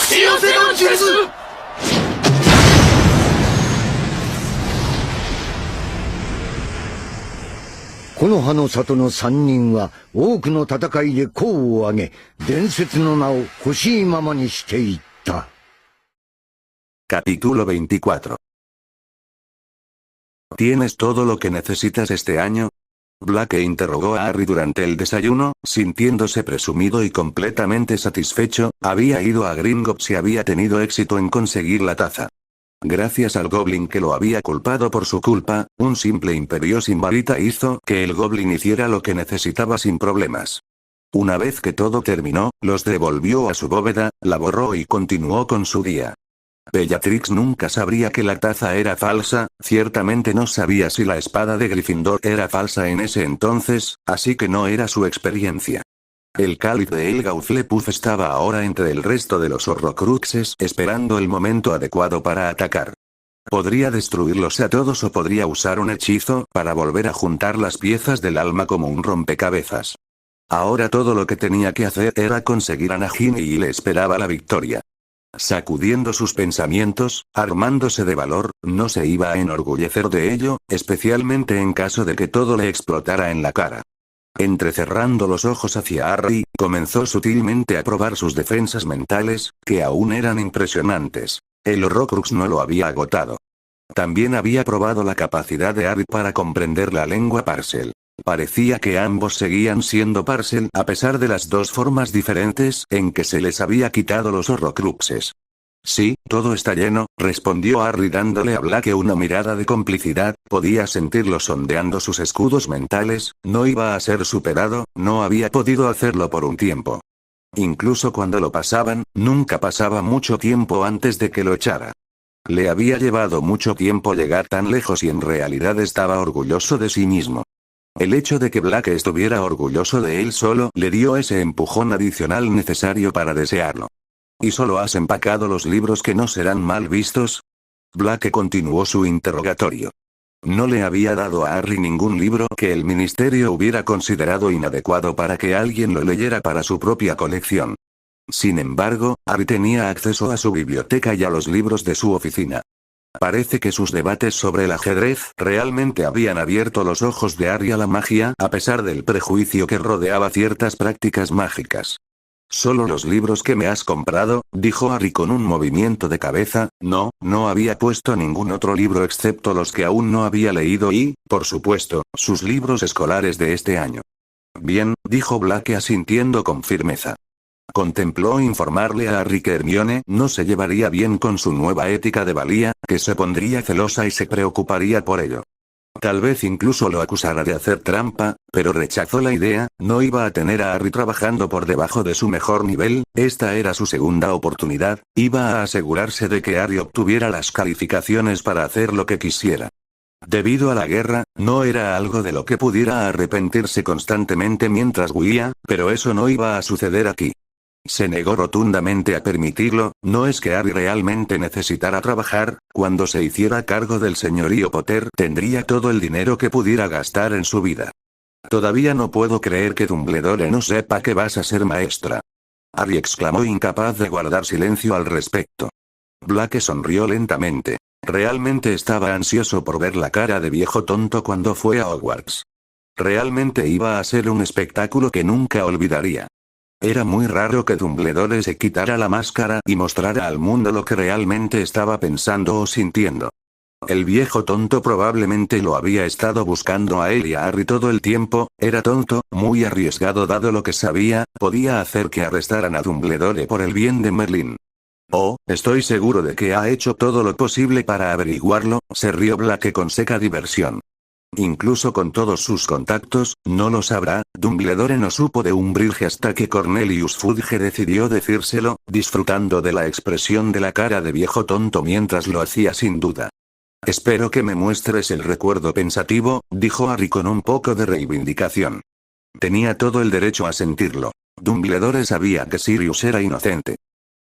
幸せの術。木の葉の里の三人は多くの戦いで功を挙げ、伝説の名を欲しいままにしていった。Capítulo 24. ¿Tienes todo lo que necesitas este año? Blake interrogó a Harry durante el desayuno, sintiéndose presumido y completamente satisfecho. Había ido a Gringotts y había tenido éxito en conseguir la taza. Gracias al goblin que lo había culpado por su culpa, un simple imperio sin varita hizo que el goblin hiciera lo que necesitaba sin problemas. Una vez que todo terminó, los devolvió a su bóveda, la borró y continuó con su día. Bellatrix nunca sabría que la taza era falsa, ciertamente no sabía si la espada de Gryffindor era falsa en ese entonces, así que no era su experiencia. El cáliz de Helga Hufflepuff estaba ahora entre el resto de los Horrocruxes esperando el momento adecuado para atacar. Podría destruirlos a todos o podría usar un hechizo para volver a juntar las piezas del alma como un rompecabezas. Ahora todo lo que tenía que hacer era conseguir a Nagini y le esperaba la victoria. Sacudiendo sus pensamientos, armándose de valor, no se iba a enorgullecer de ello, especialmente en caso de que todo le explotara en la cara. Entrecerrando los ojos hacia Harry, comenzó sutilmente a probar sus defensas mentales, que aún eran impresionantes. El Horrocrux no lo había agotado. También había probado la capacidad de Harry para comprender la lengua Parcel. Parecía que ambos seguían siendo Parcel a pesar de las dos formas diferentes en que se les había quitado los Horrocruxes. Sí, todo está lleno, respondió Harry dándole a Blake una mirada de complicidad. Podía sentirlo sondeando sus escudos mentales. No iba a ser superado, no había podido hacerlo por un tiempo. Incluso cuando lo pasaban, nunca pasaba mucho tiempo antes de que lo echara. Le había llevado mucho tiempo llegar tan lejos y en realidad estaba orgulloso de sí mismo. El hecho de que Blake estuviera orgulloso de él solo le dio ese empujón adicional necesario para desearlo. ¿Y solo has empacado los libros que no serán mal vistos? Blake continuó su interrogatorio. No le había dado a Harry ningún libro que el ministerio hubiera considerado inadecuado para que alguien lo leyera para su propia colección. Sin embargo, Harry tenía acceso a su biblioteca y a los libros de su oficina. Parece que sus debates sobre el ajedrez realmente habían abierto los ojos de Harry a la magia, a pesar del prejuicio que rodeaba ciertas prácticas mágicas. Solo los libros que me has comprado, dijo Harry con un movimiento de cabeza. No, no había puesto ningún otro libro excepto los que aún no había leído y, por supuesto, sus libros escolares de este año. Bien, dijo Blake asintiendo con firmeza. Contempló informarle a Harry que Hermione no se llevaría bien con su nueva ética de valía, que se pondría celosa y se preocuparía por ello. Tal vez incluso lo acusara de hacer trampa, pero rechazó la idea. No iba a tener a Harry trabajando por debajo de su mejor nivel. Esta era su segunda oportunidad, iba a asegurarse de que Harry obtuviera las calificaciones para hacer lo que quisiera. Debido a la guerra, no era algo de lo que pudiera arrepentirse constantemente mientras huía, pero eso no iba a suceder aquí. Se negó rotundamente a permitirlo. No es que Harry realmente necesitara trabajar. Cuando se hiciera cargo del señorío Potter, tendría todo el dinero que pudiera gastar en su vida. Todavía no puedo creer que Dumbledore no sepa que vas a ser maestra. Harry exclamó, incapaz de guardar silencio al respecto. Blake sonrió lentamente. Realmente estaba ansioso por ver la cara de viejo tonto cuando fue a Hogwarts. Realmente iba a ser un espectáculo que nunca olvidaría. Era muy raro que Dumbledore se quitara la máscara y mostrara al mundo lo que realmente estaba pensando o sintiendo. El viejo tonto probablemente lo había estado buscando a él y a Harry todo el tiempo. Era tonto, muy arriesgado dado lo que sabía. Podía hacer que arrestaran a Dumbledore por el bien de Merlin. Oh, estoy seguro de que ha hecho todo lo posible para averiguarlo, se rió Blake con seca diversión. Incluso con todos sus contactos, no lo sabrá. Dumbledore no supo de Umbridge hasta que Cornelius Fudge decidió decírselo, disfrutando de la expresión de la cara de viejo tonto mientras lo hacía sin duda. Espero que me muestres el recuerdo pensativo, dijo Harry con un poco de reivindicación. Tenía todo el derecho a sentirlo. Dumbledore sabía que Sirius era inocente.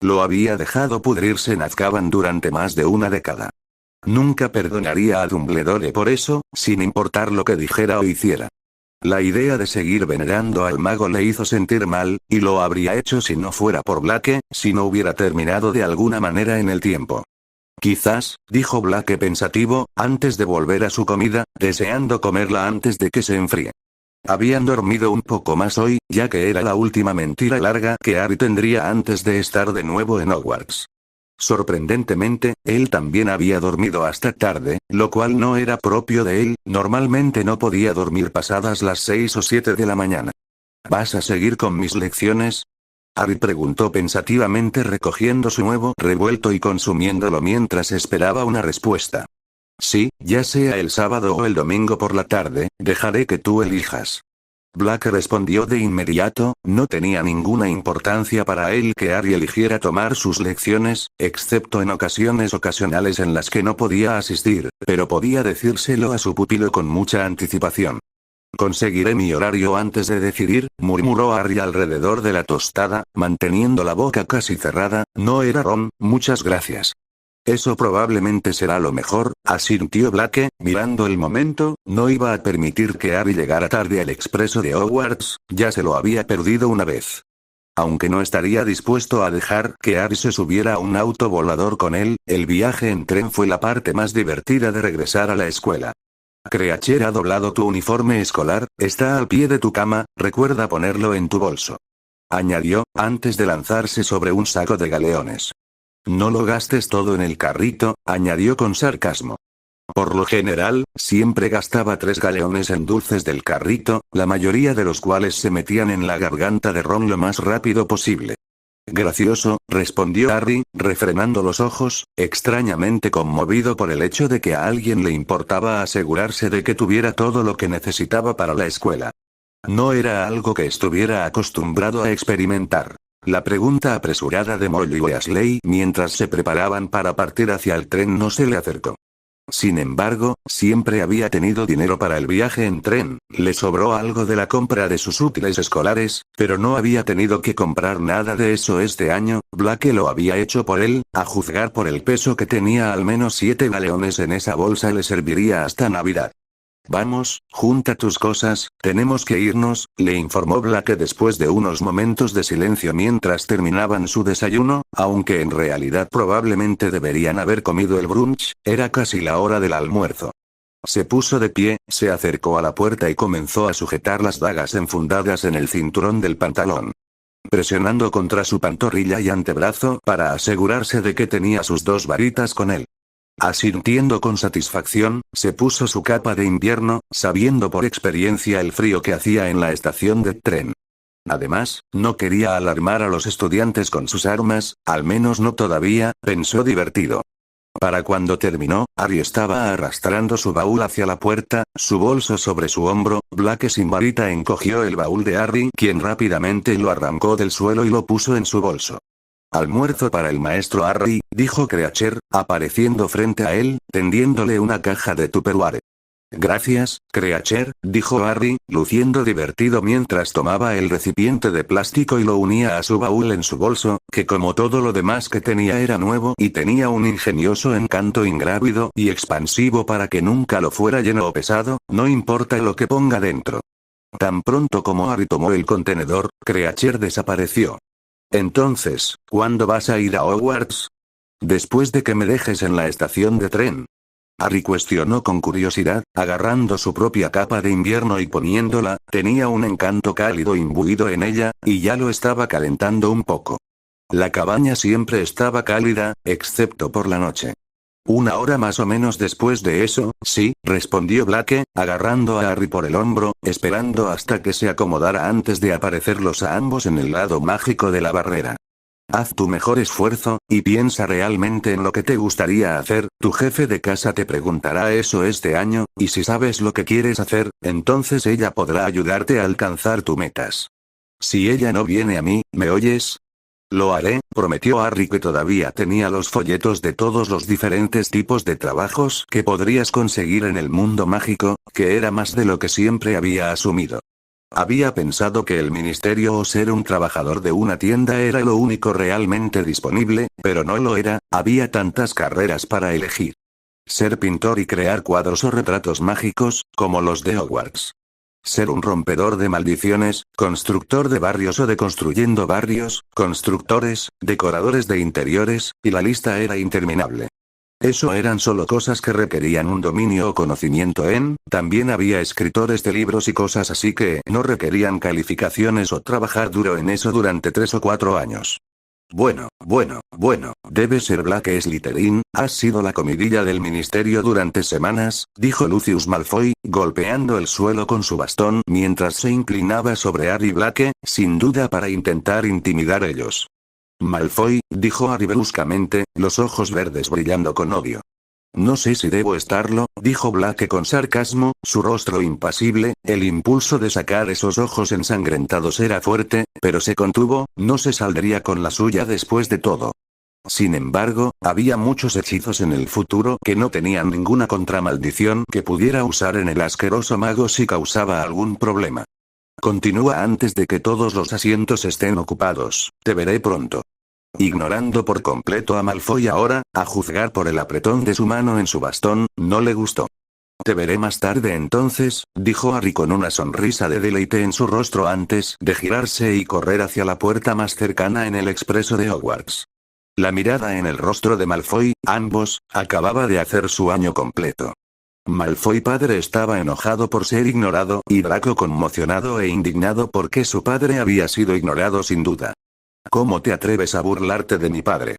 Lo había dejado pudrirse en Azkaban durante más de una década. Nunca perdonaría a Dumbledore por eso, sin importar lo que dijera o hiciera. La idea de seguir venerando al mago le hizo sentir mal, y lo habría hecho si no fuera por Blake, si no hubiera terminado de alguna manera en el tiempo. Quizás, dijo Blake pensativo, antes de volver a su comida, deseando comerla antes de que se enfríe. Habían dormido un poco más hoy, ya que era la última mentira larga que Harry tendría antes de estar de nuevo en Hogwarts. Sorprendentemente, él también había dormido hasta tarde, lo cual no era propio de él, normalmente no podía dormir pasadas las 6 o 7 de la mañana. ¿Vas a seguir con mis lecciones? Harry preguntó pensativamente recogiendo su huevo revuelto y consumiéndolo mientras esperaba una respuesta. Sí, ya sea el sábado o el domingo por la tarde, dejaré que tú elijas. Blake respondió de inmediato, no tenía ninguna importancia para él que Harry eligiera tomar sus lecciones, excepto en ocasiones ocasionales en las que no podía asistir, pero podía decírselo a su pupilo con mucha anticipación. Conseguiré mi horario antes de decidir, murmuró Harry alrededor de la tostada, manteniendo la boca casi cerrada. No era Ron, muchas gracias. Eso probablemente será lo mejor, asintió Blake, mirando el momento. No iba a permitir que Harry llegara tarde al expreso de Hogwarts, ya se lo había perdido una vez. Aunque no estaría dispuesto a dejar que Harry se subiera a un auto volador con él, el viaje en tren fue la parte más divertida de regresar a la escuela. Creacher ha doblado tu uniforme escolar, está al pie de tu cama, recuerda ponerlo en tu bolso. Añadió, antes de lanzarse sobre un saco de galeones. No lo gastes todo en el carrito, añadió con sarcasmo. Por lo general, siempre gastaba 3 galeones en dulces del carrito, la mayoría de los cuales se metían en la garganta de Ron lo más rápido posible. Gracioso, respondió Harry, refrenando los ojos, extrañamente conmovido por el hecho de que a alguien le importaba asegurarse de que tuviera todo lo que necesitaba para la escuela. No era algo que estuviera acostumbrado a experimentar. La pregunta apresurada de Molly y Weasley mientras se preparaban para partir hacia el tren no se le acercó. Sin embargo, siempre había tenido dinero para el viaje en tren, le sobró algo de la compra de sus útiles escolares, pero no había tenido que comprar nada de eso este año. Blake lo había hecho por él, a juzgar por el peso que tenía. Al menos 7 galeones en esa bolsa le serviría hasta Navidad. Vamos, junta tus cosas, tenemos que irnos, le informó Blake después de unos momentos de silencio mientras terminaban su desayuno, aunque en realidad probablemente deberían haber comido el brunch, era casi la hora del almuerzo. Se puso de pie, se acercó a la puerta y comenzó a sujetar las dagas enfundadas en el cinturón del pantalón. Presionando contra su pantorrilla y antebrazo para asegurarse de que tenía sus 2 varitas con él. Asintiendo con satisfacción, se puso su capa de invierno, sabiendo por experiencia el frío que hacía en la estación de tren. Además, no quería alarmar a los estudiantes con sus armas, al menos no todavía, pensó divertido. Para cuando terminó, Harry estaba arrastrando su baúl hacia la puerta, su bolso sobre su hombro. Blake sin varita encogió el baúl de Harry, quien rápidamente lo arrancó del suelo y lo puso en su bolso. Almuerzo para el maestro Harry, dijo Creacher, apareciendo frente a él, tendiéndole una caja de Tupperware. Gracias, Creacher, dijo Harry, luciendo divertido mientras tomaba el recipiente de plástico y lo unía a su baúl en su bolso, que como todo lo demás que tenía era nuevo y tenía un ingenioso encanto ingrávido y expansivo para que nunca lo fuera lleno o pesado, no importa lo que ponga dentro. Tan pronto como Harry tomó el contenedor, Creacher desapareció. Entonces, ¿cuándo vas a ir a Hogwarts? Después de que me dejes en la estación de tren. Harry cuestionó con curiosidad, agarrando su propia capa de invierno y poniéndola. Tenía un encanto cálido imbuido en ella, y ya lo estaba calentando un poco. La cabaña siempre estaba cálida, excepto por la noche. 1 hora más o menos después de eso, sí, respondió Blake, agarrando a Harry por el hombro, esperando hasta que se acomodara antes de aparecerlos a ambos en el lado mágico de la barrera. Haz tu mejor esfuerzo, y piensa realmente en lo que te gustaría hacer. Tu jefe de casa te preguntará eso este año, y si sabes lo que quieres hacer, entonces ella podrá ayudarte a alcanzar tus metas. Si ella no viene a mí, ¿me oyes? Lo haré, prometió Harry, que todavía tenía los folletos de todos los diferentes tipos de trabajos que podrías conseguir en el mundo mágico, que era más de lo que siempre había asumido. Había pensado que el ministerio o ser un trabajador de una tienda era lo único realmente disponible, pero no lo era. Había tantas carreras para elegir. Ser pintor y crear cuadros o retratos mágicos, como los de Hogwarts. ser un rompedor de maldiciones, constructor de barrios o deconstruyendo barrios, constructores, decoradores de interiores, y la lista era interminable. Eso eran solo cosas que requerían un dominio o conocimiento en, también había escritores de libros y cosas así que no requerían calificaciones o trabajar duro en eso durante 3 o 4 años. Bueno, debe ser Black Slytherin, has sido la comidilla del ministerio durante semanas, dijo Lucius Malfoy, golpeando el suelo con su bastón mientras se inclinaba sobre Harry Black, sin duda para intentar intimidar a ellos. Malfoy, dijo Harry bruscamente, los ojos verdes brillando con odio. No sé si debo estarlo, dijo Black con sarcasmo, su rostro impasible, el impulso de sacar esos ojos ensangrentados era fuerte, pero se contuvo, no se saldría con la suya después de todo. Sin embargo, había muchos hechizos en el futuro que no tenían ninguna contramaldición que pudiera usar en el asqueroso mago si causaba algún problema. Continúa antes de que todos los asientos estén ocupados, te veré pronto. Ignorando por completo a Malfoy ahora, a juzgar por el apretón de su mano en su bastón, no le gustó. Te veré más tarde entonces, dijo Harry con una sonrisa de deleite en su rostro antes de girarse y correr hacia la puerta más cercana en el expreso de Hogwarts. La mirada en el rostro de Malfoy, ambos, acababa de hacer su año completo. Malfoy padre estaba enojado por ser ignorado y Draco conmocionado e indignado porque su padre había sido ignorado sin duda. ¿Cómo te atreves a burlarte de mi padre?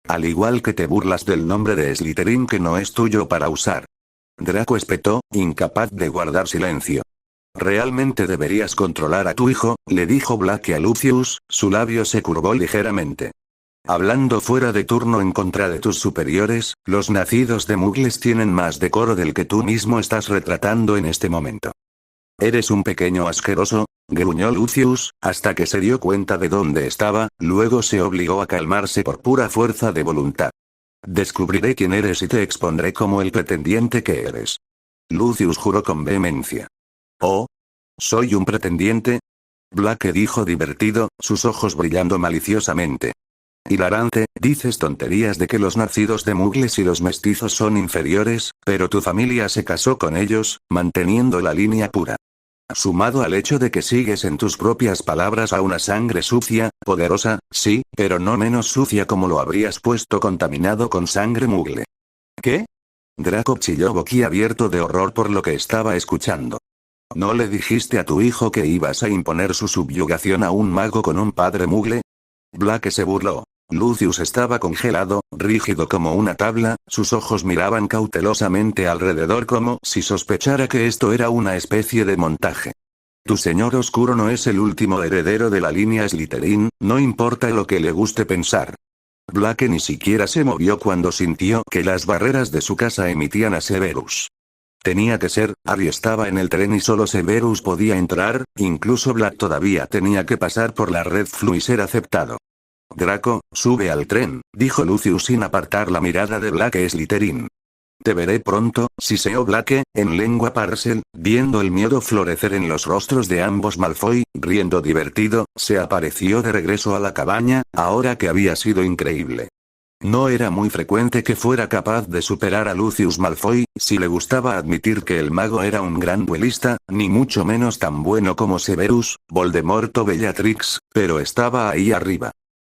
Al igual que te burlas del nombre de Slytherin que no es tuyo para usar. Draco espetó, incapaz de guardar silencio. Realmente deberías controlar a tu hijo, le dijo Black a Lucius, su labio se curvó ligeramente. Hablando fuera de turno en contra de tus superiores, los nacidos de Muggles tienen más decoro del que tú mismo estás retratando en este momento. Eres un pequeño asqueroso, gruñó Lucius, hasta que se dio cuenta de dónde estaba, luego se obligó a calmarse por pura fuerza de voluntad. Descubriré quién eres y te expondré como el pretendiente que eres. Lucius juró con vehemencia. ¿Oh? ¿Soy un pretendiente? Black dijo divertido, sus ojos brillando maliciosamente. Hilarante, dices tonterías de que los nacidos de Muggles y los mestizos son inferiores, pero tu familia se casó con ellos, manteniendo la línea pura. Sumado al hecho de que sigues en tus propias palabras a una sangre sucia, poderosa, sí, pero no menos sucia como lo habrías puesto contaminado con sangre Muggle. ¿Qué? Draco chilló boquiabierto de horror por lo que estaba escuchando. ¿No le dijiste a tu hijo que ibas a imponer su subyugación a un mago con un padre Muggle? Black se burló. Lucius estaba congelado, rígido como una tabla, sus ojos miraban cautelosamente alrededor como si sospechara que esto era una especie de montaje. Tu señor oscuro no es el último heredero de la línea Slytherin, no importa lo que le guste pensar. Black ni siquiera se movió cuando sintió que las barreras de su casa emitían a Severus. Tenía que ser, Harry estaba en el tren y solo Severus podía entrar, incluso Black todavía tenía que pasar por la Red Floo y ser aceptado. Draco, sube al tren, dijo Lucius sin apartar la mirada de Black Slytherin. Te veré pronto, siseó Black, en lengua Parcel, viendo el miedo florecer en los rostros de ambos. Malfoy, riendo divertido, se apareció de regreso a la cabaña, ahora que había sido increíble. No era muy frecuente que fuera capaz de superar a Lucius Malfoy, si le gustaba admitir que el mago era un gran duelista, ni mucho menos tan bueno como Severus, Voldemort o Bellatrix, pero estaba ahí arriba.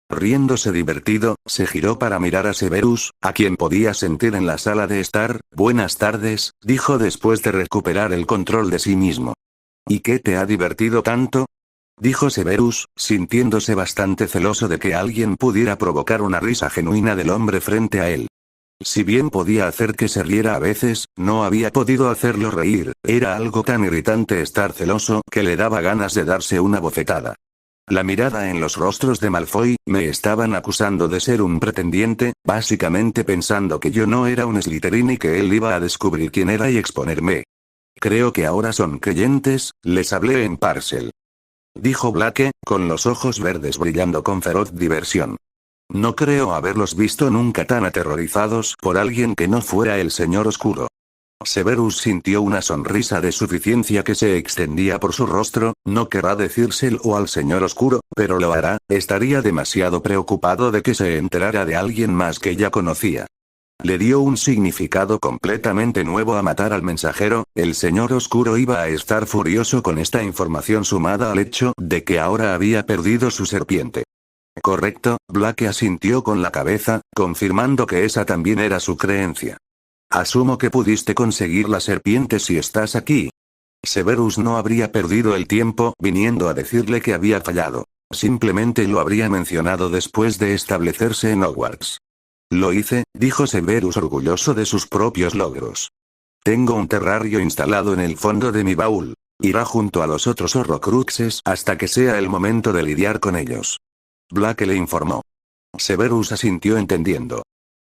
Riéndose divertido, se giró para mirar a Severus, a quien podía sentir en la sala de estar. Buenas tardes, dijo después de recuperar el control de sí mismo. ¿Y qué te ha divertido tanto? Dijo Severus, sintiéndose bastante celoso de que alguien pudiera provocar una risa genuina del hombre frente a él. Si bien podía hacer que se riera a veces, no había podido hacerlo reír, era algo tan irritante estar celoso que le daba ganas de darse una bofetada. La mirada en los rostros de Malfoy, me estaban acusando de ser un pretendiente, básicamente pensando que yo no era un Slytherin y que él iba a descubrir quién era y exponerme. Creo que ahora son creyentes, les hablé en Parcel. Dijo Black, con los ojos verdes brillando con feroz diversión. No creo haberlos visto nunca tan aterrorizados por alguien que no fuera el Señor Oscuro. Severus sintió una sonrisa de suficiencia que se extendía por su rostro, no querrá decírselo al Señor Oscuro, pero lo hará, estaría demasiado preocupado de que se enterara de alguien más que ya conocía. Le dio un significado completamente nuevo a matar al mensajero. El señor oscuro iba a estar furioso con esta información sumada al hecho de que ahora había perdido su serpiente. Correcto, Blake asintió con la cabeza, confirmando que esa también era su creencia. Asumo que pudiste conseguir la serpiente si estás aquí. Severus no habría perdido el tiempo viniendo a decirle que había fallado. Simplemente lo habría mencionado después de establecerse en Hogwarts. Lo hice, dijo Severus orgulloso de sus propios logros. Tengo un terrario instalado en el fondo de mi baúl. Irá junto a los otros horrocruxes hasta que sea el momento de lidiar con ellos. Blake le informó. Severus asintió entendiendo.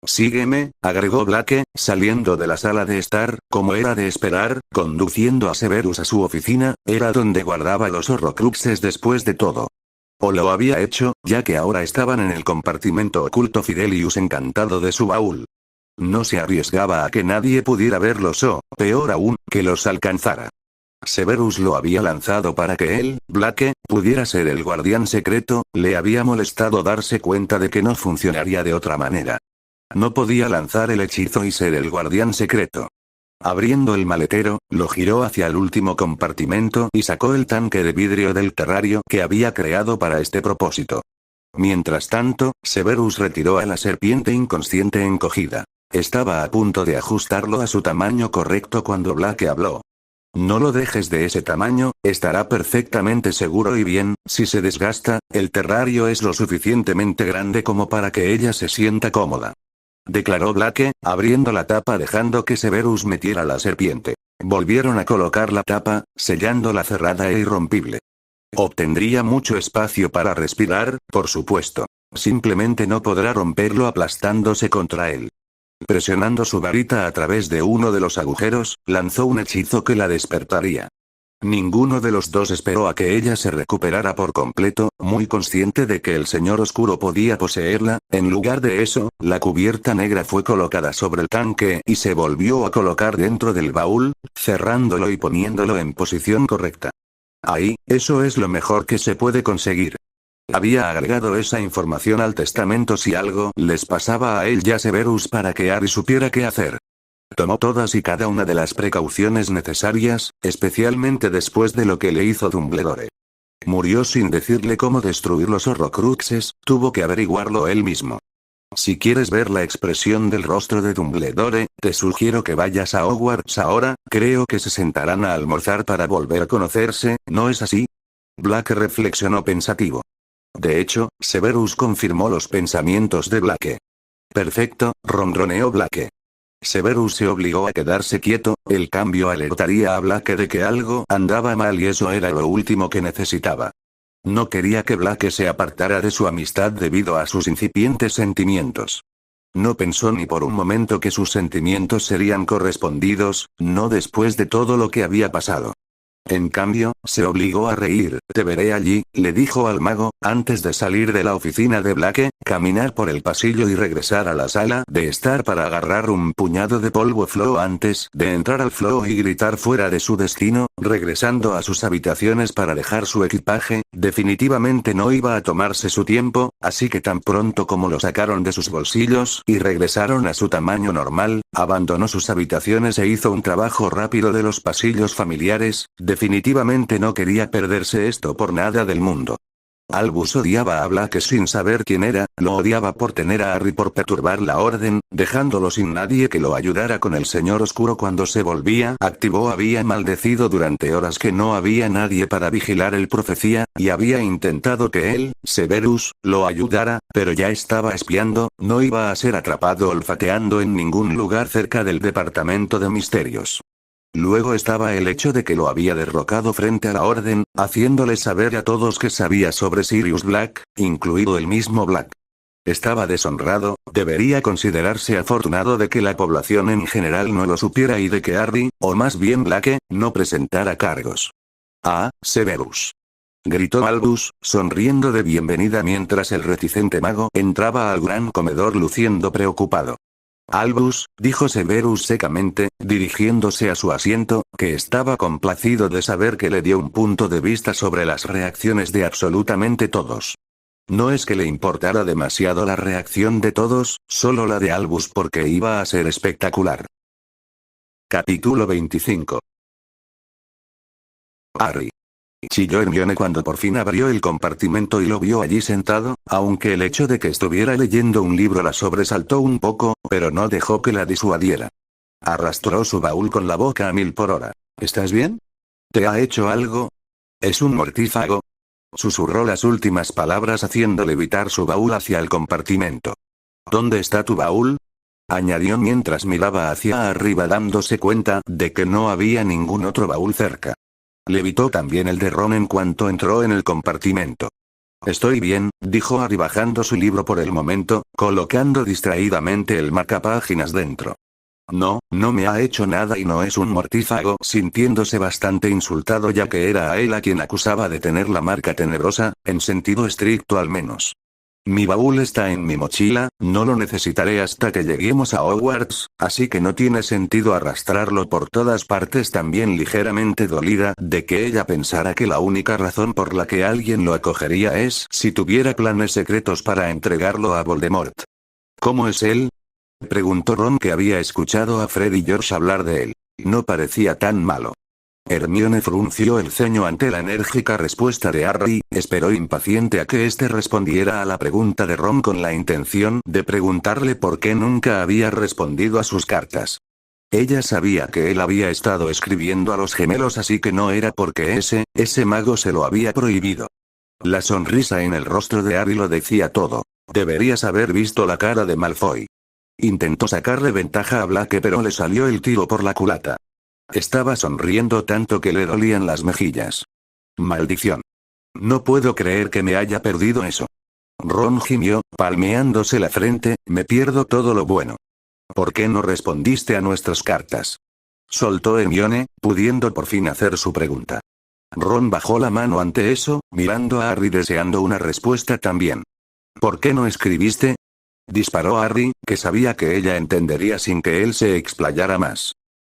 Sígueme, agregó Blake, saliendo de la sala de estar, como era de esperar, conduciendo a Severus a su oficina, era donde guardaba los horrocruxes después de todo. O lo había hecho, ya que ahora estaban en el compartimento oculto. Fidelius encantado de su baúl. No se arriesgaba a que nadie pudiera verlos o, peor aún, que los alcanzara. Severus lo había lanzado para que él, Blake, pudiera ser el guardián secreto. Le había molestado darse cuenta de que no funcionaría de otra manera. No podía lanzar el hechizo y ser el guardián secreto. Abriendo el maletero, lo giró hacia el último compartimento y sacó el tanque de vidrio del terrario que había creado para este propósito. Mientras tanto, Severus retiró a la serpiente inconsciente encogida. Estaba a punto de ajustarlo a su tamaño correcto cuando Blake habló. No lo dejes de ese tamaño, estará perfectamente seguro y bien. Si se desgasta, el terrario es lo suficientemente grande como para que ella se sienta cómoda. Declaró Blake, abriendo la tapa dejando que Severus metiera la serpiente. Volvieron a colocar la tapa, sellándola cerrada e irrompible. Obtendría mucho espacio para respirar, por supuesto. Simplemente no podrá romperlo aplastándose contra él. Presionando su varita a través de uno de los agujeros, lanzó un hechizo que la despertaría. Ninguno de los dos esperó a que ella se recuperara por completo, muy consciente de que el señor oscuro podía poseerla. En lugar de eso, la cubierta negra fue colocada sobre el tanque y se volvió a colocar dentro del baúl, cerrándolo y poniéndolo en posición correcta. Ahí, eso es lo mejor que se puede conseguir. Había agregado esa información al testamento si algo les pasaba a él y a Severus para que Harry supiera qué hacer. Tomó todas y cada una de las precauciones necesarias, especialmente después de lo que le hizo Dumbledore. Murió sin decirle cómo destruir los horrocruxes, tuvo que averiguarlo él mismo. Si quieres ver la expresión del rostro de Dumbledore, te sugiero que vayas a Hogwarts ahora. Creo que se sentarán a almorzar para volver a conocerse, ¿no es así? Blake reflexionó pensativo. De hecho, Severus confirmó los pensamientos de Blake. Perfecto, ronroneó Blake. Severus se obligó a quedarse quieto. El cambio alertaría a Blake de que algo andaba mal y eso era lo último que necesitaba. No quería que Blake se apartara de su amistad debido a sus incipientes sentimientos. No pensó ni por un momento que sus sentimientos serían correspondidos, no después de todo lo que había pasado. En cambio, se obligó a reír. Te veré allí, le dijo al mago, antes de salir de la oficina de Blake, caminar por el pasillo y regresar a la sala de estar para agarrar un puñado de polvo Flow antes de entrar al Flow y gritar fuera de su destino, regresando a sus habitaciones para dejar su equipaje. Definitivamente no iba a tomarse su tiempo, así que tan pronto como lo sacaron de sus bolsillos y regresaron a su tamaño normal, abandonó sus habitaciones e hizo un trabajo rápido de los pasillos familiares. Definitivamente no quería perderse esto por nada del mundo. Albus odiaba a Blake sin saber quién era, lo odiaba por tener a Harry por perturbar la orden, dejándolo sin nadie que lo ayudara con el señor oscuro cuando se volvía activo. Había maldecido durante horas que no había nadie para vigilar el profecía, y había intentado que él, Severus, lo ayudara, pero ya estaba espiando, no iba a ser atrapado olfateando en ningún lugar cerca del departamento de misterios. Luego estaba el hecho de que lo había derrocado frente a la orden, haciéndole saber a todos que sabía sobre Sirius Black, incluido el mismo Black. Estaba deshonrado, debería considerarse afortunado de que la población en general no lo supiera y de que Harry, o más bien Blake, no presentara cargos. Ah, Severus. Gritó Albus, sonriendo de bienvenida mientras el reticente mago entraba al gran comedor luciendo preocupado. Albus, dijo Severus secamente, dirigiéndose a su asiento, que estaba complacido de saber que le dio un punto de vista sobre las reacciones de absolutamente todos. No es que le importara demasiado la reacción de todos, solo la de Albus porque iba a ser espectacular. Capítulo 25. Harry. Chilló Hermione cuando por fin abrió el compartimento y lo vio allí sentado, aunque el hecho de que estuviera leyendo un libro la sobresaltó un poco, pero no dejó que la disuadiera. Arrastró su baúl con la boca a 1000 por hora. ¿Estás bien? ¿Te ha hecho algo? ¿Es un mortífago? Susurró las últimas palabras haciendo levitar su baúl hacia el compartimento. ¿Dónde está tu baúl?, añadió mientras miraba hacia arriba dándose cuenta de que no había ningún otro baúl cerca. Levitó también el de Ron en cuanto entró en el compartimento. Estoy bien, dijo Harry bajando su libro por el momento, colocando distraídamente el marcapáginas dentro. No, no me ha hecho nada y no es un mortífago, sintiéndose bastante insultado ya que era a él a quien acusaba de tener la marca tenebrosa, en sentido estricto al menos. Mi baúl está en mi mochila, no lo necesitaré hasta que lleguemos a Hogwarts, así que no tiene sentido arrastrarlo por todas partes. También ligeramente dolida de que ella pensara que la única razón por la que alguien lo acogería es si tuviera planes secretos para entregarlo a Voldemort. ¿Cómo es él?, preguntó Ron, que había escuchado a Fred y George hablar de él. No parecía tan malo. Hermione frunció el ceño ante la enérgica respuesta de Harry, esperó impaciente a que éste respondiera a la pregunta de Ron con la intención de preguntarle por qué nunca había respondido a sus cartas. Ella sabía que él había estado escribiendo a los gemelos, así que no era porque ese mago se lo había prohibido. La sonrisa en el rostro de Harry lo decía todo. Deberías haber visto la cara de Malfoy. Intentó sacarle ventaja a Blake pero le salió el tiro por la culata. Estaba sonriendo tanto que le dolían las mejillas. Maldición. No puedo creer que me haya perdido eso. Ron gimió, palmeándose la frente, me pierdo todo lo bueno. ¿Por qué no respondiste a nuestras cartas?, soltó Hermione, pudiendo por fin hacer su pregunta. Ron bajó la mano ante eso, mirando a Harry deseando una respuesta también. ¿Por qué no escribiste?, disparó Harry, que sabía que ella entendería sin que él se explayara más.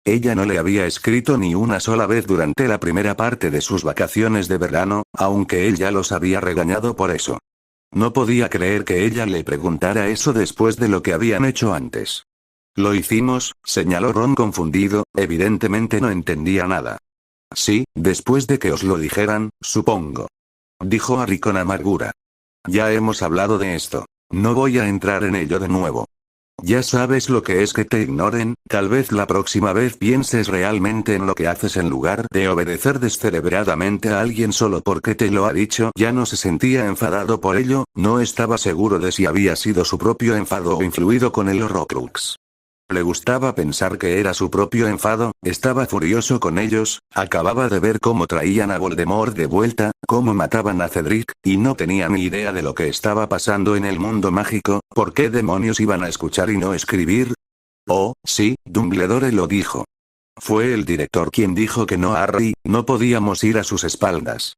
Ella no le había escrito ni una sola vez durante la primera parte de sus vacaciones de verano, aunque él ya los había regañado por eso. No podía creer que ella le preguntara eso después de lo que habían hecho antes. Lo hicimos, señaló Ron confundido, evidentemente no entendía nada. Sí, después de que os lo dijeran, supongo, dijo Harry con amargura. Ya hemos hablado de esto. No voy a entrar en ello de nuevo. Ya sabes lo que es que te ignoren, tal vez la próxima vez pienses realmente en lo que haces en lugar de obedecer descerebradamente a alguien solo porque te lo ha dicho. Ya no se sentía enfadado por ello, no estaba seguro de si había sido su propio enfado o influido con el Horrocrux. Le gustaba pensar que era su propio enfado, estaba furioso con ellos, acababa de ver cómo traían a Voldemort de vuelta, cómo mataban a Cedric, y no tenía ni idea de lo que estaba pasando en el mundo mágico. ¿Por qué demonios iban a escuchar y no escribir? Oh, sí, Dumbledore lo dijo. Fue el director quien dijo que no a Harry, no podíamos ir a sus espaldas.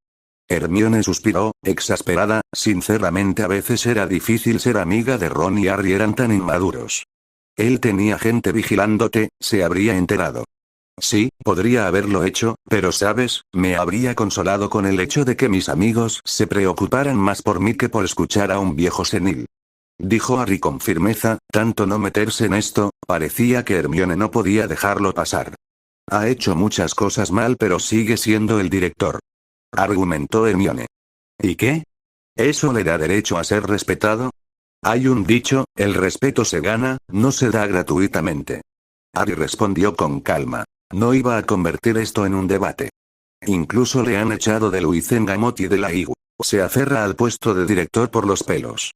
Hermione suspiró, exasperada, sinceramente a veces era difícil ser amiga de Ron y Harry eran tan inmaduros. Él tenía gente vigilándote, se habría enterado. Sí, podría haberlo hecho, pero sabes, me habría consolado con el hecho de que mis amigos se preocuparan más por mí que por escuchar a un viejo senil. Dijo Harry con firmeza, tanto no meterse en esto, parecía que Hermione no podía dejarlo pasar. Ha hecho muchas cosas mal pero sigue siendo el director, argumentó Hermione. ¿Y qué? ¿Eso le da derecho a ser respetado? Hay un dicho, el respeto se gana, no se da gratuitamente. Harry respondió con calma. No iba a convertir esto en un debate. Incluso le han echado de Luizengamot y de la IGU. Se aferra al puesto de director por los pelos.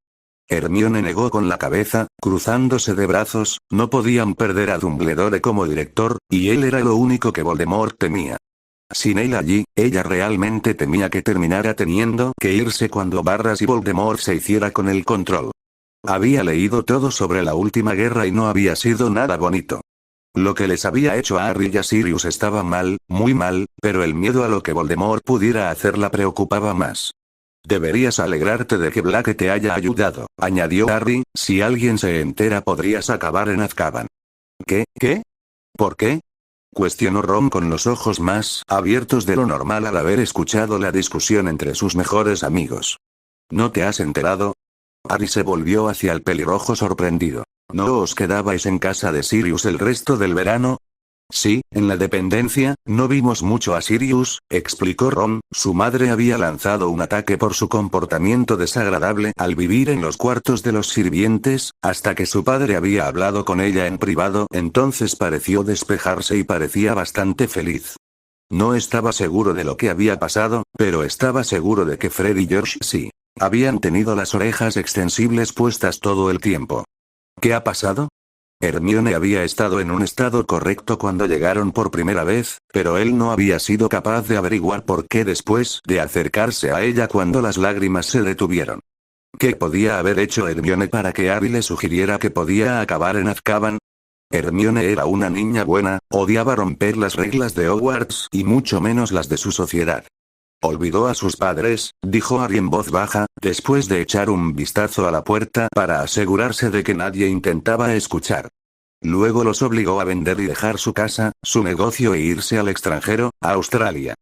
Hermione negó con la cabeza, cruzándose de brazos, no podían perder a Dumbledore como director, y él era lo único que Voldemort temía. Sin él allí, ella realmente temía que terminara teniendo que irse cuando Barras y Voldemort se hiciera con el control. Había leído todo sobre la última guerra y no había sido nada bonito. Lo que les había hecho a Harry y a Sirius estaba mal, muy mal, pero el miedo a lo que Voldemort pudiera hacer la preocupaba más. Deberías alegrarte de que Blake te haya ayudado, añadió Harry, si alguien se entera podrías acabar en Azkaban. ¿Qué? ¿Por qué?, cuestionó Ron con los ojos más abiertos de lo normal al haber escuchado la discusión entre sus mejores amigos. ¿No te has enterado? Harry se volvió hacia el pelirrojo sorprendido. ¿No os quedabais en casa de Sirius el resto del verano? Sí, en la dependencia, no vimos mucho a Sirius, explicó Ron. Su madre había lanzado un ataque por su comportamiento desagradable al vivir en los cuartos de los sirvientes, hasta que su padre había hablado con ella en privado. Entonces pareció despejarse y parecía bastante feliz. No estaba seguro de lo que había pasado, pero estaba seguro de que Fred y George sí. Habían tenido las orejas extensibles puestas todo el tiempo. ¿Qué ha pasado? Hermione había estado en un estado correcto cuando llegaron por primera vez, pero él no había sido capaz de averiguar por qué después de acercarse a ella cuando las lágrimas se detuvieron. ¿Qué podía haber hecho Hermione para que Harry le sugiriera que podía acabar en Azkaban? Hermione era una niña buena, odiaba romper las reglas de Hogwarts y mucho menos las de su sociedad. Olvidó a sus padres, dijo Harry en voz baja, después de echar un vistazo a la puerta para asegurarse de que nadie intentaba escuchar. Luego los obligó a vender y dejar su casa, su negocio e irse al extranjero, a Australia.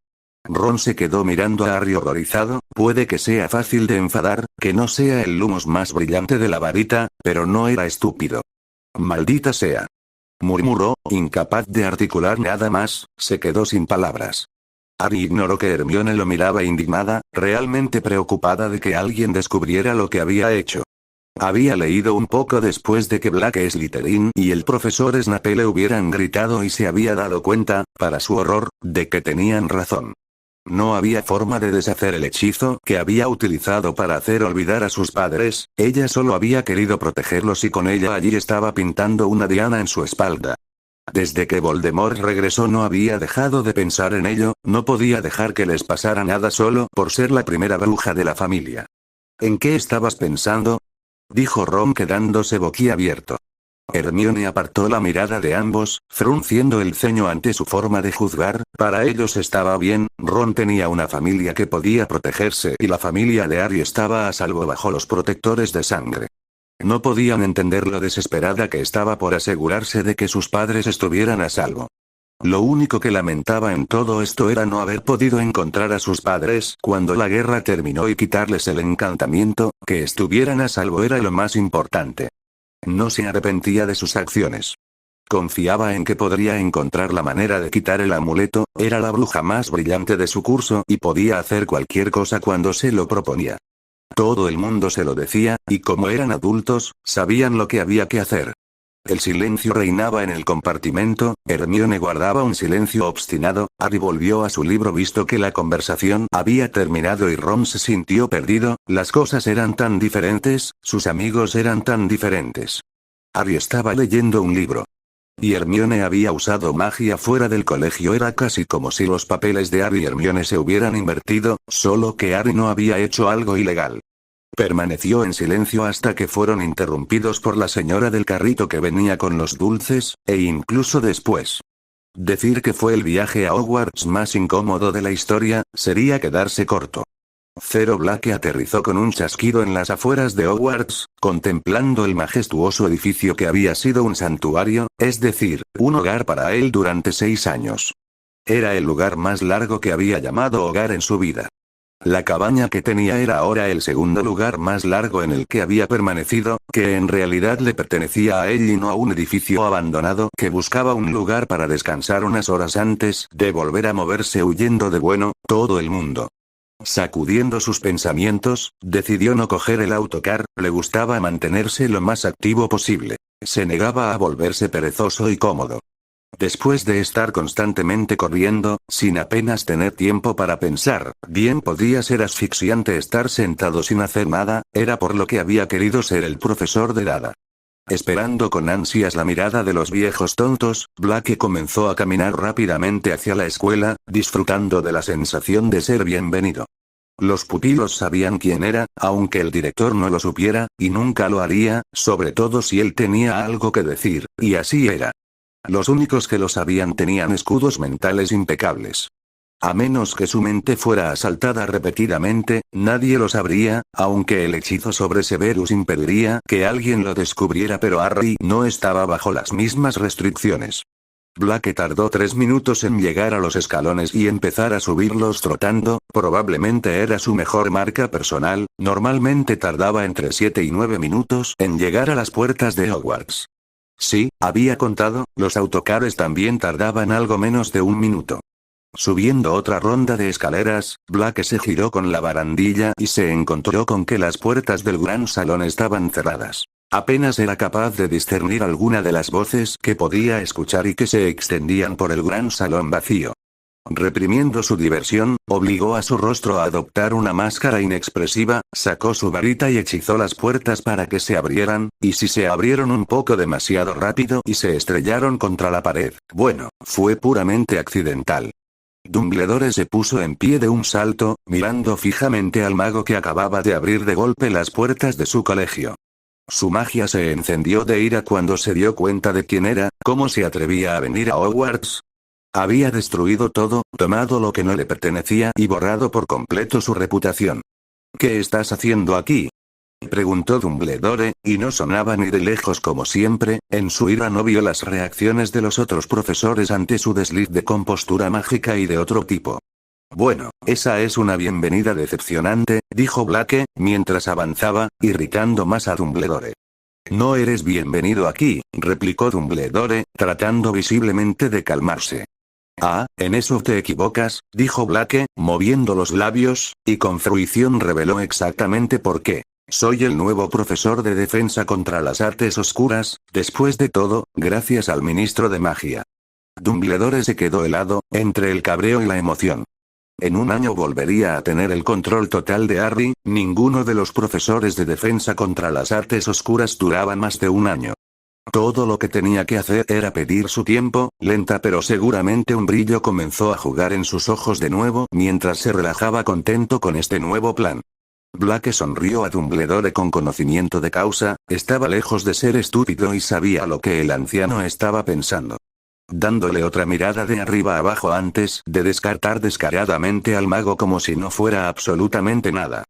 Ron se quedó mirando a Harry horrorizado. Puede que sea fácil de enfadar, que no sea el lumos más brillante de la varita, pero no era estúpido. Maldita sea. Murmuró, incapaz de articular nada más, se quedó sin palabras. Harry ignoró que Hermione lo miraba indignada, realmente preocupada de que alguien descubriera lo que había hecho. Había leído un poco después de que Black Slytherin y el profesor Snape le hubieran gritado y se había dado cuenta, para su horror, de que tenían razón. No había forma de deshacer el hechizo que había utilizado para hacer olvidar a sus padres, ella solo había querido protegerlos y con ella allí estaba pintando una diana en su espalda. Desde que Voldemort regresó no había dejado de pensar en ello, no podía dejar que les pasara nada solo por ser la primera bruja de la familia. ¿En qué estabas pensando?, dijo Ron quedándose boquiabierto. Hermione apartó la mirada de ambos, frunciendo el ceño ante su forma de juzgar. Para ellos estaba bien, Ron tenía una familia que podía protegerse y la familia de Harry estaba a salvo bajo los protectores de sangre. No podían entender lo desesperada que estaba por asegurarse de que sus padres estuvieran a salvo. Lo único que lamentaba en todo esto era no haber podido encontrar a sus padres cuando la guerra terminó y quitarles el encantamiento. Que estuvieran a salvo era lo más importante. No se arrepentía de sus acciones. Confiaba en que podría encontrar la manera de quitar el amuleto, era la bruja más brillante de su curso y podía hacer cualquier cosa cuando se lo proponía. Todo el mundo se lo decía, y como eran adultos, sabían lo que había que hacer. El silencio reinaba en el compartimento. Hermione guardaba un silencio obstinado. Harry volvió a su libro visto que la conversación había terminado y Ron se sintió perdido. Las cosas eran tan diferentes, sus amigos eran tan diferentes. Harry estaba leyendo un libro. Y Hermione había usado magia fuera del colegio. Era casi como si los papeles de Harry y Hermione se hubieran invertido, solo que Harry no había hecho algo ilegal. Permaneció en silencio hasta que fueron interrumpidos por la señora del carrito que venía con los dulces, e incluso después. Decir que fue el viaje a Hogwarts más incómodo de la historia, sería quedarse corto. Cero Black aterrizó con un chasquido en las afueras de Hogwarts, contemplando el majestuoso edificio que había sido un santuario, es decir, un hogar para él durante 6 años. Era el lugar más largo que había llamado hogar en su vida. La cabaña que tenía era ahora el segundo lugar más largo en el que había permanecido, que en realidad le pertenecía a él y no a un edificio abandonado que buscaba un lugar para descansar unas horas antes de volver a moverse huyendo de todo el mundo. Sacudiendo sus pensamientos, decidió no coger el autocar. Le gustaba mantenerse lo más activo posible. Se negaba a volverse perezoso y cómodo. Después de estar constantemente corriendo, sin apenas tener tiempo para pensar, bien podía ser asfixiante estar sentado sin hacer nada. Era por lo que había querido ser el profesor de Dada. Esperando con ansias la mirada de los viejos tontos, Black comenzó a caminar rápidamente hacia la escuela, disfrutando de la sensación de ser bienvenido. Los pupilos sabían quién era, aunque el director no lo supiera, y nunca lo haría, sobre todo si él tenía algo que decir, y así era. Los únicos que lo sabían tenían escudos mentales impecables. A menos que su mente fuera asaltada repetidamente, nadie lo sabría, aunque el hechizo sobre Severus impediría que alguien lo descubriera, pero Harry no estaba bajo las mismas restricciones. Blake tardó 3 minutos en llegar a los escalones y empezar a subirlos trotando, probablemente era su mejor marca personal, normalmente tardaba entre 7 y 9 minutos en llegar a las puertas de Hogwarts. Sí, había contado, los autocares también tardaban algo menos de 1 minuto. Subiendo otra ronda de escaleras, Blake se giró con la barandilla y se encontró con que las puertas del gran salón estaban cerradas. Apenas era capaz de discernir alguna de las voces que podía escuchar y que se extendían por el gran salón vacío. Reprimiendo su diversión, obligó a su rostro a adoptar una máscara inexpresiva, sacó su varita y hechizó las puertas para que se abrieran, y si se abrieron un poco demasiado rápido y se estrellaron contra la pared, bueno, fue puramente accidental. Dumbledore se puso en pie de un salto, mirando fijamente al mago que acababa de abrir de golpe las puertas de su colegio. Su magia se encendió de ira cuando se dio cuenta de quién era, cómo se atrevía a venir a Hogwarts. Había destruido todo, tomado lo que no le pertenecía y borrado por completo su reputación. ¿Qué estás haciendo aquí?, preguntó Dumbledore, y no sonaba ni de lejos como siempre. En su ira no vio las reacciones de los otros profesores ante su desliz de compostura mágica y de otro tipo. Bueno, esa es una bienvenida decepcionante, dijo Blake, mientras avanzaba, irritando más a Dumbledore. No eres bienvenido aquí, replicó Dumbledore, tratando visiblemente de calmarse. Ah, en eso te equivocas, dijo Blake, moviendo los labios, y con fruición reveló exactamente por qué. Soy el nuevo profesor de defensa contra las artes oscuras, después de todo, gracias al ministro de magia. Dumbledore se quedó helado, entre el cabreo y la emoción. En 1 año volvería a tener el control total de Harry. Ninguno de los profesores de defensa contra las artes oscuras duraban más de 1 año. Todo lo que tenía que hacer era pedir su tiempo. Lenta pero seguramente un brillo comenzó a jugar en sus ojos de nuevo mientras se relajaba contento con este nuevo plan. Blake sonrió a Dumbledore con conocimiento de causa, estaba lejos de ser estúpido y sabía lo que el anciano estaba pensando. Dándole otra mirada de arriba abajo antes de descartar descaradamente al mago como si no fuera absolutamente nada.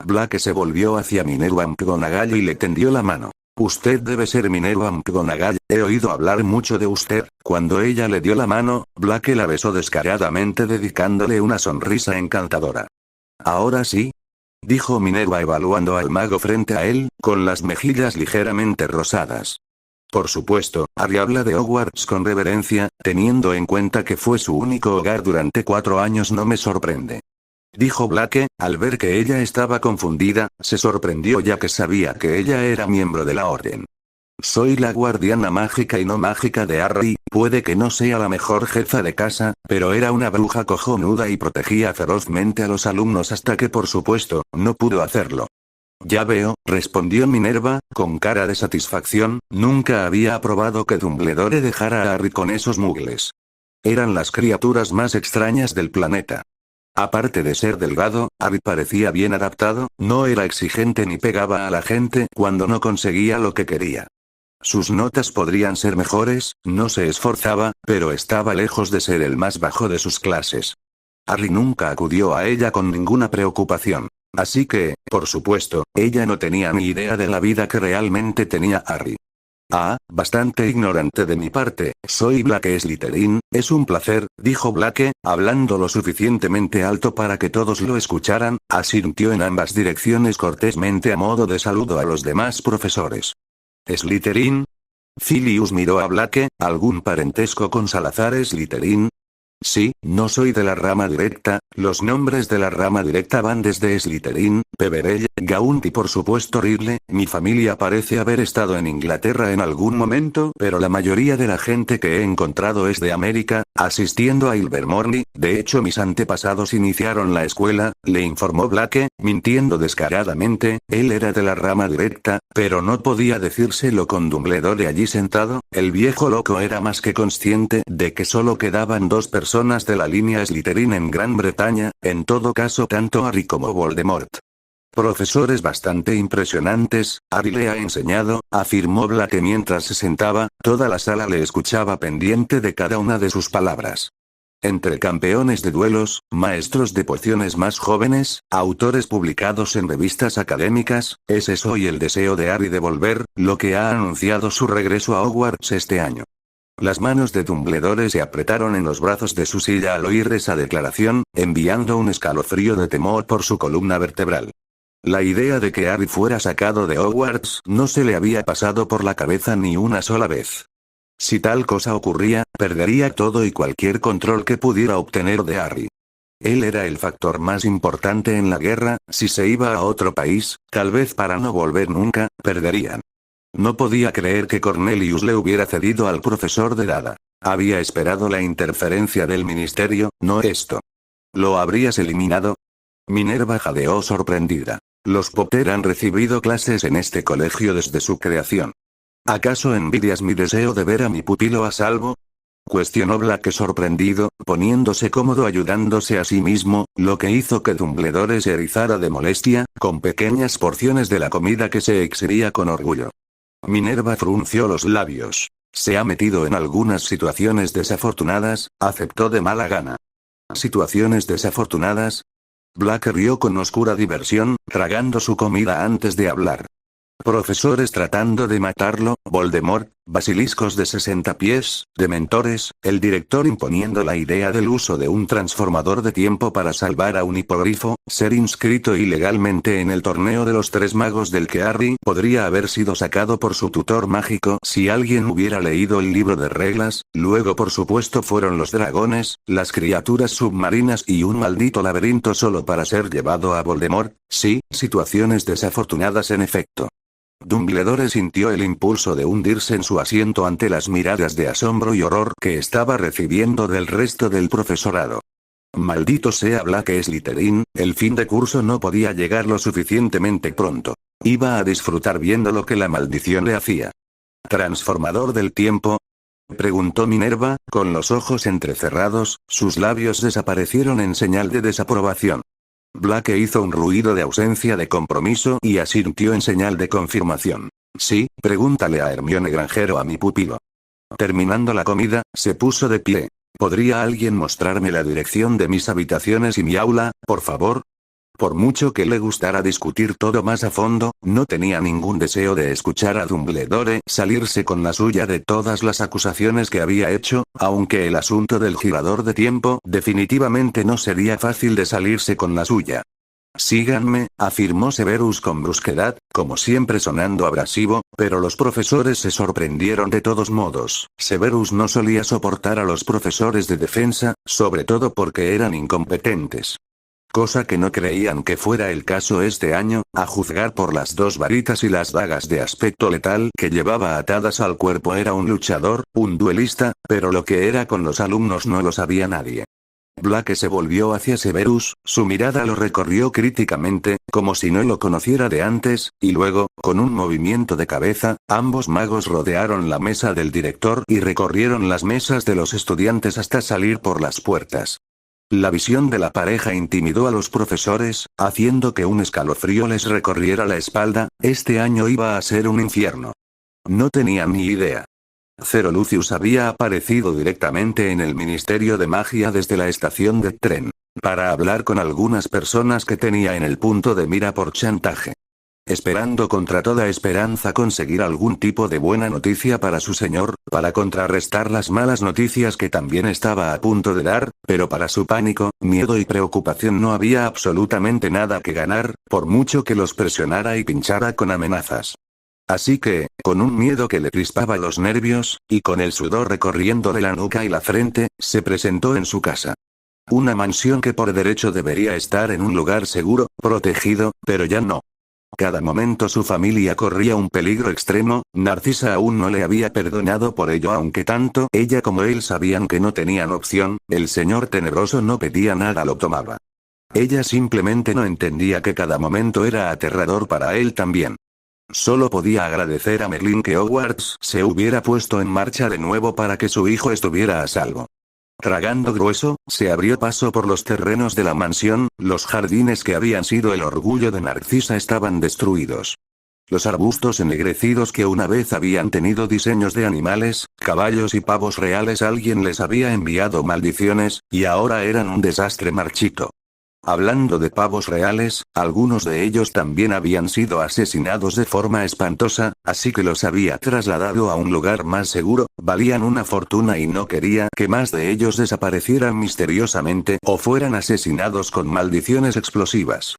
Blake se volvió hacia Minerva McGonagall y le tendió la mano. Usted debe ser Minerva McGonagall, he oído hablar mucho de usted. Cuando ella le dio la mano, Blake la besó descaradamente dedicándole una sonrisa encantadora. Ahora sí, dijo Minerva evaluando al mago frente a él, con las mejillas ligeramente rosadas. Por supuesto, Harry habla de Hogwarts con reverencia, teniendo en cuenta que fue su único hogar durante 4 años no me sorprende. Dijo Blake, al ver que ella estaba confundida, se sorprendió ya que sabía que ella era miembro de la orden. Soy la guardiana mágica y no mágica de Harry, puede que no sea la mejor jefa de casa, pero era una bruja cojonuda y protegía ferozmente a los alumnos hasta que por supuesto, no pudo hacerlo. Ya veo, respondió Minerva, con cara de satisfacción, nunca había aprobado que Dumbledore dejara a Harry con esos muggles. Eran las criaturas más extrañas del planeta. Aparte de ser delgado, Harry parecía bien adaptado, no era exigente ni pegaba a la gente cuando no conseguía lo que quería. Sus notas podrían ser mejores, no se esforzaba, pero estaba lejos de ser el más bajo de sus clases. Harry nunca acudió a ella con ninguna preocupación. Así que, por supuesto, ella no tenía ni idea de la vida que realmente tenía Harry. Ah, bastante ignorante de mi parte, soy Blake Slytherin, es un placer, dijo Blake, hablando lo suficientemente alto para que todos lo escucharan, asintió en ambas direcciones cortésmente a modo de saludo a los demás profesores. ¿Slytherin? Sirius miró a Blake, ¿algún parentesco con Salazar Slytherin? Sí, no soy de la rama directa, los nombres de la rama directa van desde Slytherin, Peverell, Gaunt y por supuesto Ridley. Mi familia parece haber estado en Inglaterra en algún momento, pero la mayoría de la gente que he encontrado es de América, asistiendo a Ilvermorny. De hecho mis antepasados iniciaron la escuela, le informó Blake, mintiendo descaradamente. Él era de la rama directa, pero no podía decírselo con Dumbledore allí sentado. El viejo loco era más que consciente de que solo quedaban 2 personas de la línea Slytherin en Gran Bretaña, en todo caso tanto Harry como Voldemort. Profesores bastante impresionantes, Harry le ha enseñado, afirmó Blake mientras se sentaba, toda la sala le escuchaba pendiente de cada una de sus palabras. Entre campeones de duelos, maestros de pociones más jóvenes, autores publicados en revistas académicas, es eso y el deseo de Harry de volver, lo que ha anunciado su regreso a Hogwarts este año. Las manos de Dumbledore se apretaron en los brazos de su silla al oír esa declaración, enviando un escalofrío de temor por su columna vertebral. La idea de que Harry fuera sacado de Hogwarts no se le había pasado por la cabeza ni una sola vez. Si tal cosa ocurría, perdería todo y cualquier control que pudiera obtener de Harry. Él era el factor más importante en la guerra, si se iba a otro país, tal vez para no volver nunca, perderían. No podía creer que Cornelius le hubiera cedido al profesor de Dada. Había esperado la interferencia del ministerio, no esto. ¿Lo habrías eliminado? Minerva jadeó sorprendida. Los Potter han recibido clases en este colegio desde su creación. ¿Acaso envidias mi deseo de ver a mi pupilo a salvo? Cuestionó Black sorprendido, poniéndose cómodo ayudándose a sí mismo, lo que hizo que Dumbledore se erizara de molestia, con pequeñas porciones de la comida que se exhibía con orgullo. Minerva frunció los labios. Se ha metido en algunas situaciones desafortunadas, aceptó de mala gana. ¿Situaciones desafortunadas? Black rió con oscura diversión, tragando su comida antes de hablar. Profesores tratando de matarlo, Voldemort, basiliscos de 60 pies, dementores, el director imponiendo la idea del uso de un transformador de tiempo para salvar a un hipogrifo, ser inscrito ilegalmente en el torneo de los 3 magos del que Harry podría haber sido sacado por su tutor mágico si alguien hubiera leído el libro de reglas, luego por supuesto fueron los dragones, las criaturas submarinas y un maldito laberinto solo para ser llevado a Voldemort, sí, situaciones desafortunadas en efecto. Dumbledore sintió el impulso de hundirse en su asiento ante las miradas de asombro y horror que estaba recibiendo del resto del profesorado. Maldito sea Black Slytherin, el fin de curso no podía llegar lo suficientemente pronto. Iba a disfrutar viendo lo que la maldición le hacía. ¿Transformador del tiempo? Preguntó Minerva, con los ojos entrecerrados, sus labios desaparecieron en señal de desaprobación. Black hizo un ruido de ausencia de compromiso y asintió en señal de confirmación. Sí, pregúntale a Hermione Granger o a mi pupilo. Terminando la comida, se puso de pie. ¿Podría alguien mostrarme la dirección de mis habitaciones y mi aula, por favor? Por mucho que le gustara discutir todo más a fondo, no tenía ningún deseo de escuchar a Dumbledore salirse con la suya de todas las acusaciones que había hecho, aunque el asunto del girador de tiempo definitivamente no sería fácil de salirse con la suya. Síganme, afirmó Severus con brusquedad, como siempre sonando abrasivo, pero los profesores se sorprendieron de todos modos. Severus no solía soportar a los profesores de defensa, sobre todo porque eran incompetentes. Cosa que no creían que fuera el caso este año, a juzgar por las 2 varitas y las dagas de aspecto letal que llevaba atadas al cuerpo. Era un luchador, un duelista, pero lo que era con los alumnos no lo sabía nadie. Black se volvió hacia Severus, su mirada lo recorrió críticamente, como si no lo conociera de antes, y luego, con un movimiento de cabeza, ambos magos rodearon la mesa del director y recorrieron las mesas de los estudiantes hasta salir por las puertas. La visión de la pareja intimidó a los profesores, haciendo que un escalofrío les recorriera la espalda. Este año iba a ser un infierno. No tenían ni idea. Cero Lucius había aparecido directamente en el Ministerio de Magia desde la estación de tren, para hablar con algunas personas que tenía en el punto de mira por chantaje. Esperando contra toda esperanza conseguir algún tipo de buena noticia para su señor, para contrarrestar las malas noticias que también estaba a punto de dar, pero para su pánico, miedo y preocupación no había absolutamente nada que ganar, por mucho que los presionara y pinchara con amenazas. Así que, con un miedo que le crispaba los nervios, y con el sudor recorriéndole la nuca y la frente, se presentó en su casa. Una mansión que por derecho debería estar en un lugar seguro, protegido, pero ya no. Cada momento su familia corría un peligro extremo. Narcisa aún no le había perdonado por ello, aunque tanto ella como él sabían que no tenían opción. El señor tenebroso no pedía nada, lo tomaba. Ella simplemente no entendía que cada momento era aterrador para él también. Solo podía agradecer a Merlin que Hogwarts se hubiera puesto en marcha de nuevo para que su hijo estuviera a salvo. Tragando grueso, se abrió paso por los terrenos de la mansión. Los jardines que habían sido el orgullo de Narcisa estaban destruidos. Los arbustos ennegrecidos que una vez habían tenido diseños de animales, caballos y pavos reales, alguien les había enviado maldiciones, y ahora eran un desastre marchito. Hablando de pavos reales, algunos de ellos también habían sido asesinados de forma espantosa, así que los había trasladado a un lugar más seguro, valían una fortuna y no quería que más de ellos desaparecieran misteriosamente o fueran asesinados con maldiciones explosivas.